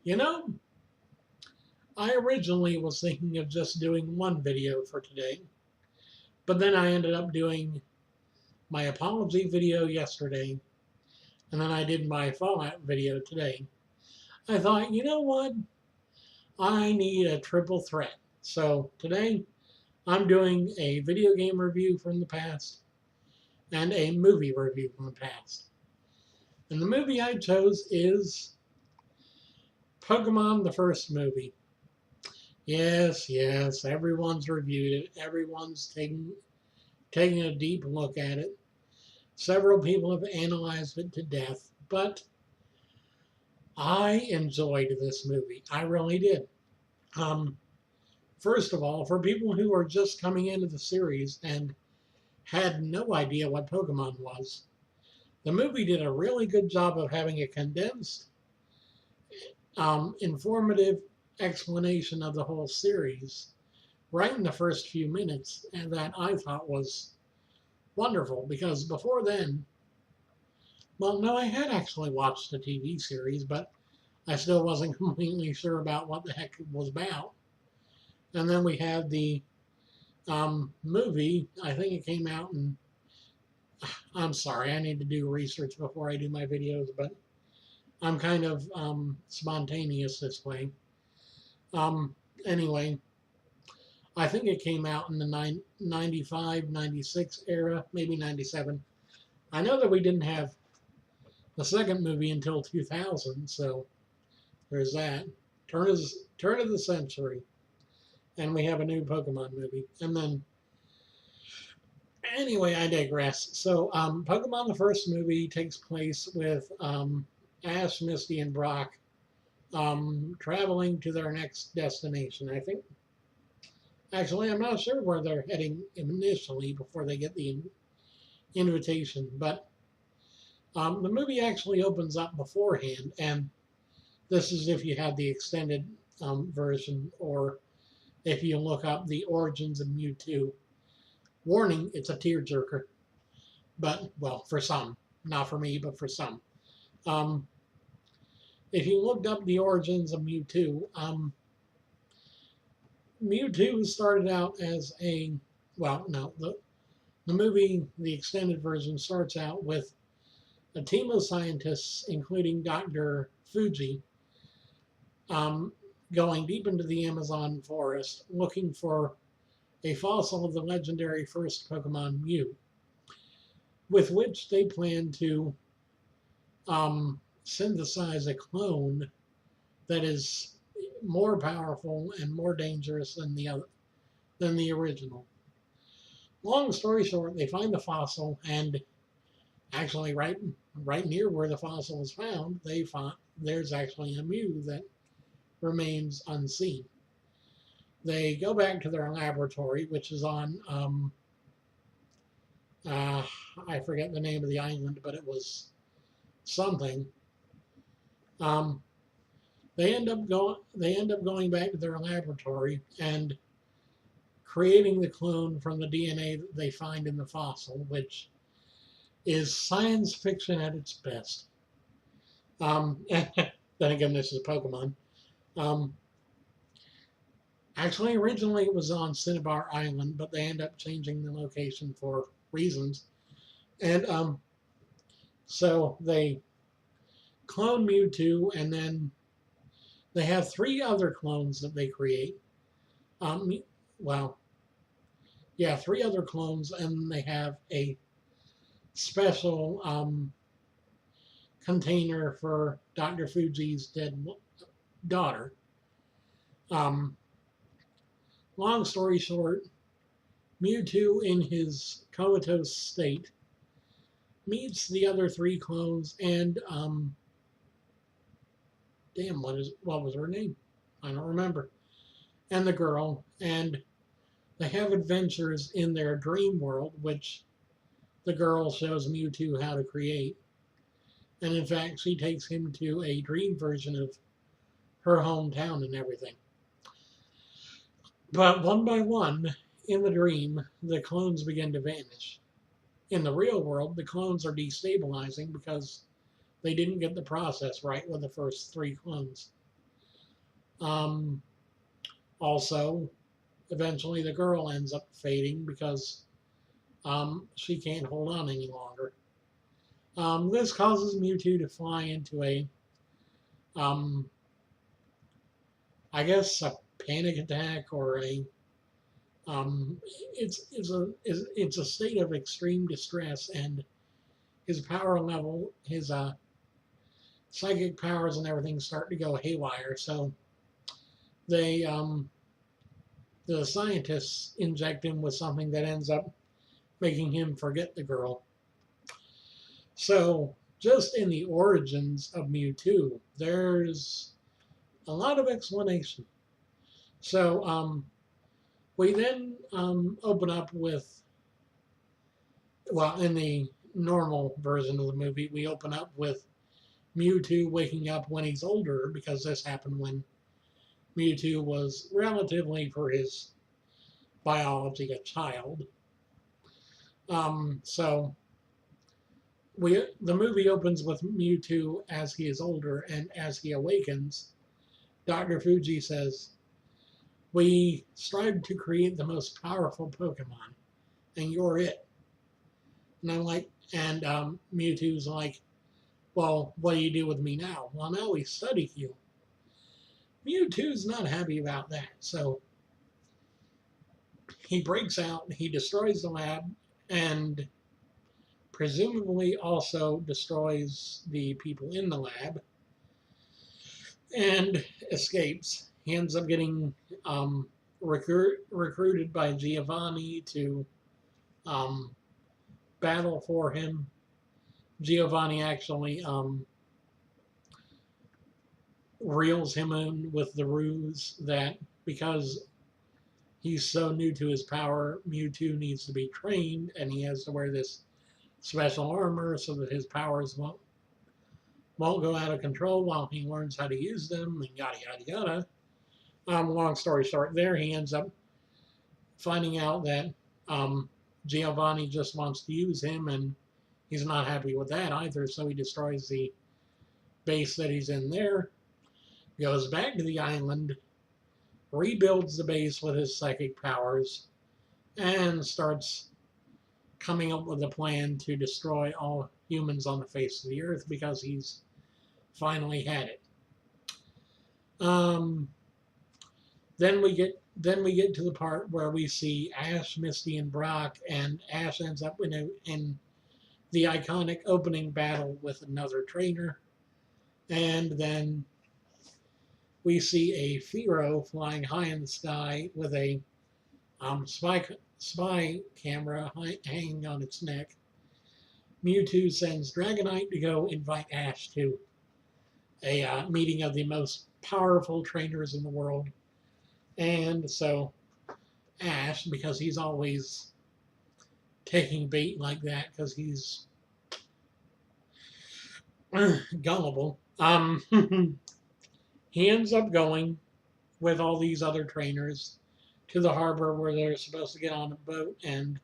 You know, I originally was thinking of just doing one video for today, but then I ended up doing my apology video yesterday, and then I did my Fallout video today. I thought, you know what? I need a triple threat. So today I'm doing a video game review from the past and a movie review from the past. And the movie I chose is Pokemon the first movie. Yes, everyone's reviewed it. Everyone's taking a deep look at it. Several people have analyzed it to death, but I enjoyed this movie. I really did. Um, First of all, for people who are just coming into the series and had no idea what Pokemon was, the movie did a really good job of having a condensed, informative explanation of the whole series right in the first few minutes, and that I thought was wonderful because before then, well, no, I had actually watched the TV series, but I still wasn't completely sure about what the heck it was about. And then we had the movie. I think it came out in. I'm sorry, I need to do research before I do my videos, but I'm kind of spontaneous this way. Um, anyway, I think it came out in the 95, 96 era, maybe 97. I know that we didn't have the second movie until 2000, so there's that. Turn of the century, and we have a new Pokemon movie. And then, anyway, I digress. So, Pokemon the first movie takes place with Ash, Misty, and Brock traveling to their next destination. I think, actually, I'm not sure where they're heading initially before they get the invitation, but the movie actually opens up beforehand, and this is if you have the extended version or if you look up the origins of Mewtwo. Warning, it's a tearjerker, but, well, for some. Not for me, but for some. Um, if you looked up the origins of Mewtwo, Mewtwo started out as a, well, no, the movie, the extended version, starts out with a team of scientists, including Dr. Fuji, um, going deep into the Amazon forest looking for a fossil of the legendary first Pokemon Mew, with which they plan to synthesize a clone that is more powerful and more dangerous than the original. Long story short, they find the fossil, and actually, right near where the fossil is found, they find there's actually a Mew that remains unseen. They go back to their laboratory, which is on uh, I forget the name of the island, but it was something. Um, they end up going back to their laboratory and creating the clone from the DNA that they find in the fossil, which is science fiction at its best. Then again, this is Pokemon. Um, Actually, originally it was on Cinnabar Island, but they end up changing the location for reasons. And so they clone Mewtwo, and then they have three other clones that they create. Um, well, yeah, three other clones, and they have a special container for Dr. Fuji's dead daughter. Um, Long story short, Mewtwo, in his comatose state, meets the other three clones, and damn, what was her name? I don't remember. And the girl, and they have adventures in their dream world, which the girl shows Mewtwo how to create. And in fact, she takes him to a dream version of her hometown and everything. But one by one, in the dream, the clones begin to vanish. In the real world, the clones are destabilizing because they didn't get the process right with the first three clones. Um, Also, eventually the girl ends up fading because she can't hold on any longer. This causes Mewtwo to fly into um, I guess, a panic attack or a um, it's a state of extreme distress, and his power level, his psychic powers and everything start to go haywire. So they the scientists inject him with something that ends up making him forget the girl. So just in the origins of Mewtwo, there's a lot of explanation. So we then open up with, well, in the normal version of the movie, we open up with Mewtwo waking up when he's older, because this happened when Mewtwo was relatively, for his biology, a child. So the movie opens with Mewtwo as he is older, and as he awakens, Dr. Fuji says, "We strive to create the most powerful Pokemon, and you're it." And I'm like, and Mewtwo's like, "Well, what do you do with me now?" "Well, now we study you." Mewtwo's not happy about that, so he breaks out, he destroys the lab, and presumably also destroys the people in the lab, and escapes. He ends up getting recruited by Giovanni to um, battle for him. Giovanni actually reels him in with the ruse that because he's so new to his power, Mewtwo needs to be trained, and he has to wear this special armor so that his powers won't go out of control while he learns how to use them, and yada yada yada. Long story short, there he ends up finding out that um, Giovanni just wants to use him, and he's not happy with that either. So he destroys the base that he's in there, goes back to the island, rebuilds the base with his psychic powers, and starts coming up with a plan to destroy all humans on the face of the earth because he's finally had it. Um, then we get to the part where we see Ash, Misty, and Brock, and Ash ends up in the iconic opening battle with another trainer, and then we see a Firo flying high in the sky with a spy camera hanging on its neck. Mewtwo sends Dragonite to go invite Ash to a meeting of the most powerful trainers in the world. And so Ash, because he's always taking bait like that because he's gullible, he ends up going with all these other trainers to the harbor where they're supposed to get on a boat and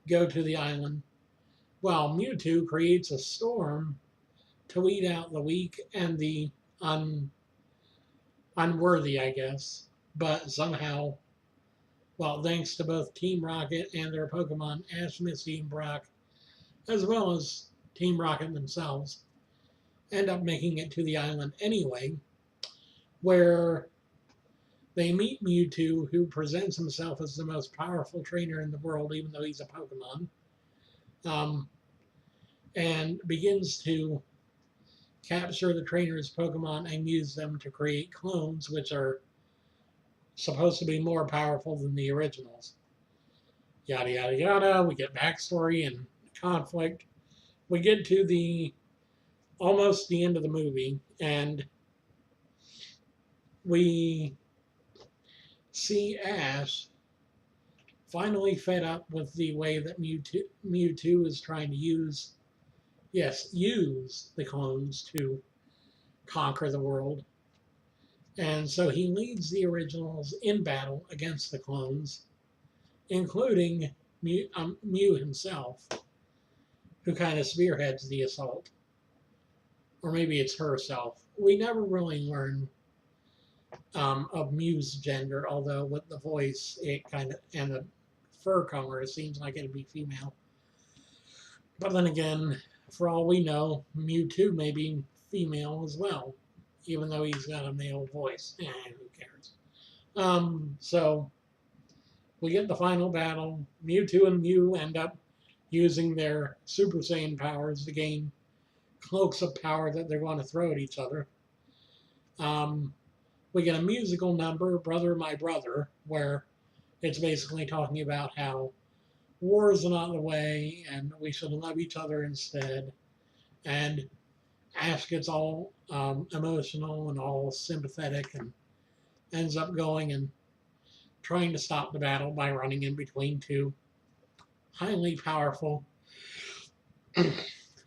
go to the island. Well, Mewtwo creates a storm to weed out the weak and the unworthy, I guess. But somehow, well, thanks to both Team Rocket and their Pokemon, Ash, Misty, and Brock, as well as Team Rocket themselves, end up making it to the island anyway, where they meet Mewtwo, who presents himself as the most powerful trainer in the world, even though he's a Pokemon, um, and begins to capture the trainer's Pokemon and use them to create clones, which are supposed to be more powerful than the originals. Yada yada yada. We get backstory and conflict. We get to the almost the end of the movie, and we see Ash finally fed up with the way that Mewtwo is trying to use the clones to conquer the world. And so he leads the originals in battle against the clones, including Mew himself, who kind of spearheads the assault. Or maybe it's herself. We never really learn of Mew's gender, although with the voice, it kind of, and the fur color, it seems like it'd be female. But then again, for all we know, Mewtwo may be female as well, even though he's got a male voice. Who cares? So we get the final battle. Mewtwo and Mew end up using their Super Saiyan powers to gain cloaks of power that they're going to throw at each other. We get a musical number, Brother My Brother, where it's basically talking about how war is not the way and we should love each other instead. And Ash gets all emotional and all sympathetic and ends up going and trying to stop the battle by running in between two highly powerful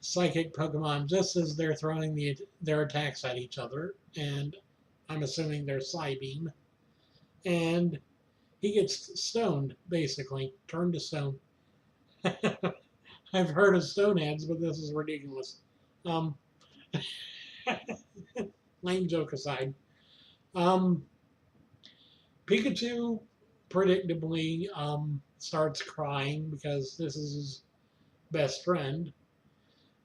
psychic Pokemon just as they're throwing their attacks at each other. And I'm assuming they're Psybeam. And he gets stoned, basically, turned to stone. I've heard of stoneheads, but this is ridiculous. Um, lame joke aside. Um, Pikachu predictably starts crying because this is his best friend.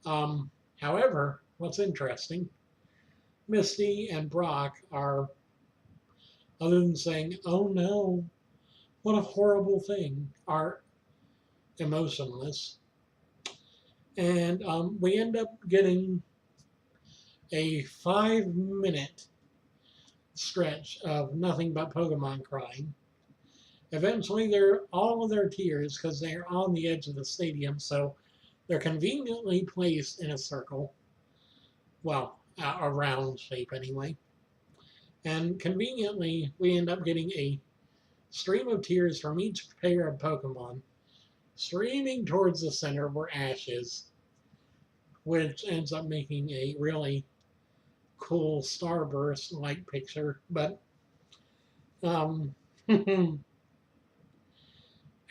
However, what's interesting, Misty and Brock are, other than saying, oh no, what a horrible thing, are emotionless. And we end up getting a 5-minute stretch of nothing but Pokemon crying. Eventually, all of their tears, because they're on the edge of the stadium, so they're conveniently placed in a circle. Well, a round shape anyway. And conveniently, we end up getting a stream of tears from each pair of Pokemon streaming towards the center where Ash is, which ends up making a really cool starburst-like picture. But um,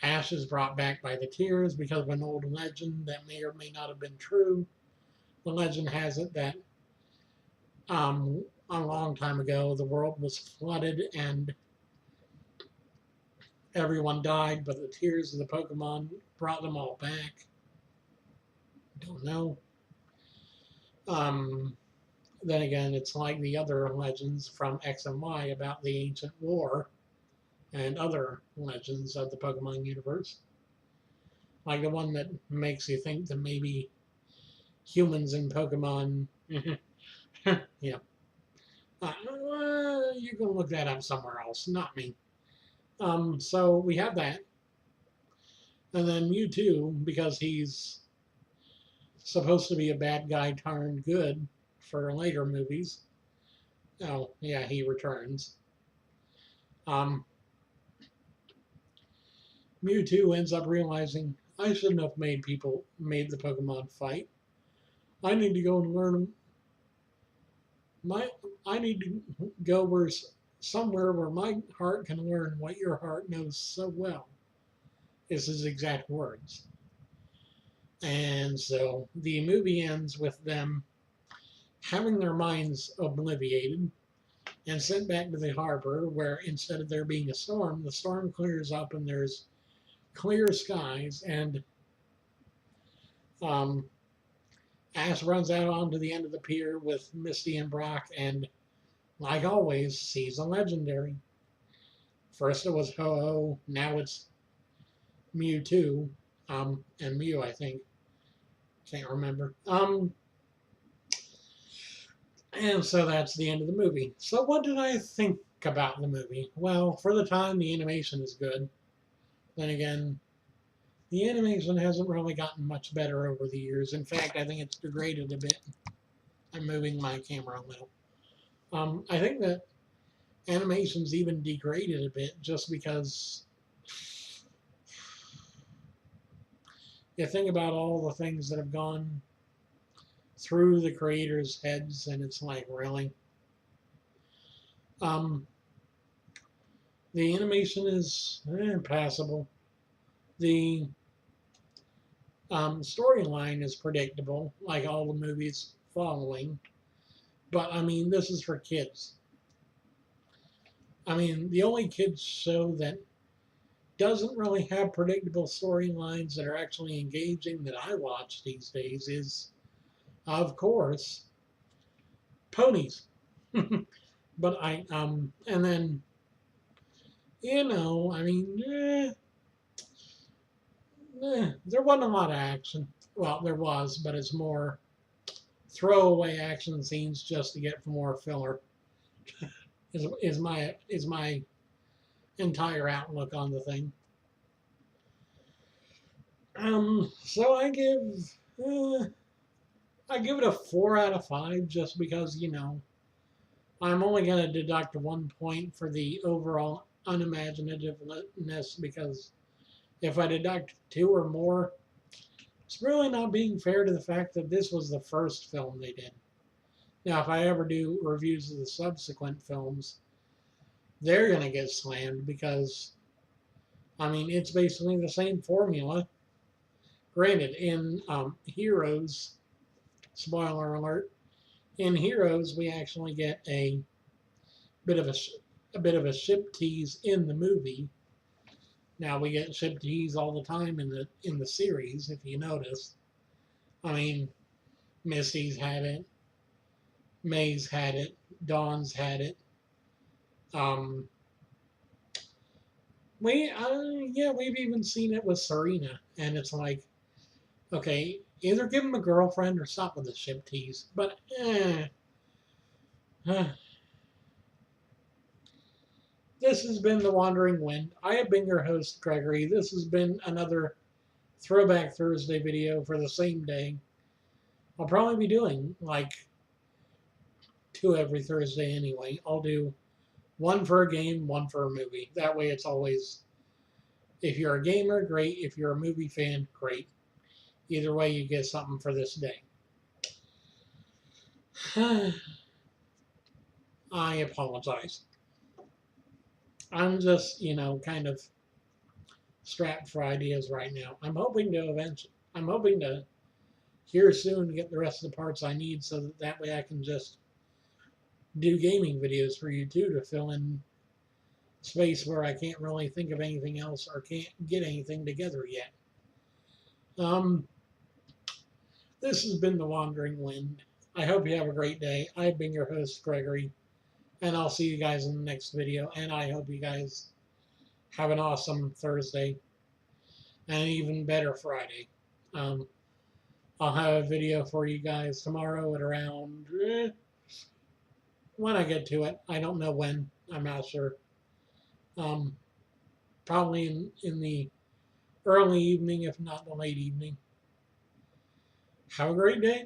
Ash is brought back by the tears because of an old legend that may or may not have been true. The legend has it that a long time ago the world was flooded and everyone died, but the tears of the Pokemon brought them all back. Don't know. Then again, it's like the other legends from X and Y about the ancient war and other legends of the Pokemon universe. Like the one that makes you think that maybe humans and Pokemon. Yeah. You can look that up somewhere else, not me. So we have that. And then Mewtwo, because he's supposed to be a bad guy turned good for later movies. Oh, yeah, he returns. Um, Mewtwo ends up realizing I shouldn't have made the Pokemon fight. I need to go and learn my. I need to go somewhere where my heart can learn what your heart knows so well. Is his exact words. And so the movie ends with them having their minds obliviated and sent back to the harbor, where instead of there being a storm, the storm clears up and there's clear skies, and um, Ash runs out onto the end of the pier with Misty and Brock, and like always, sees a legendary. First it was Ho-Oh, now it's Mewtwo, and Mew, I think. Can't remember. And so that's the end of the movie. So what did I think about the movie? Well, for the time, the animation is good. Then again, the animation hasn't really gotten much better over the years. In fact, I think it's degraded a bit. I'm moving my camera a little. I think that animation's even degraded a bit just because you think about all the things that have gone through the creators' heads, and it's like, really? The animation is passable. The storyline is predictable, like all the movies following. But I mean, this is for kids. I mean, the only kids show that doesn't really have predictable storylines that are actually engaging that I watch these days is, of course, ponies. But and then, I mean, there wasn't a lot of action. Well, there was, but it's more throwaway action scenes just to get more filler. Is my entire outlook on the thing. So uh, I give it a 4 out of 5 just because I'm only going to deduct 1 point for the overall unimaginativeness because if I deduct 2 or more, it's really not being fair to the fact that this was the first film they did. Now, if I ever do reviews of the subsequent films, they're going to get slammed because, I mean, it's basically the same formula. Granted, in Heroes, spoiler alert, in Heroes we actually get bit of a, a bit of a ship tease in the movie. Now we get ship tease all the time in the series, if you notice. I mean, Misty's had it, May's had it, Dawn's had it. Um, we've even seen it with Serena, and it's like, okay, either give him a girlfriend or stop with the ship tease. But this has been The Wandering Wind. I have been your host, Gregory. This has been another Throwback Thursday video for the same day. I'll probably be doing like 2 every Thursday anyway. I'll do one for a game, one for a movie. That way it's always, if you're a gamer, great. If you're a movie fan, great. Either way, you get something for this day. I apologize. I'm just, kind of strapped for ideas right now. I'm hoping to here soon get the rest of the parts I need so that way I can just do gaming videos for you too to fill in space where I can't really think of anything else or can't get anything together yet. This has been The Wandering Wind. I hope you have a great day. I've been your host, Gregory, and I'll see you guys in the next video. And I hope you guys have an awesome Thursday and an even better Friday. I'll have a video for you guys tomorrow at around when I get to it. I don't know when. I'm not sure. Probably in the early evening, if not the late evening. Have a great day.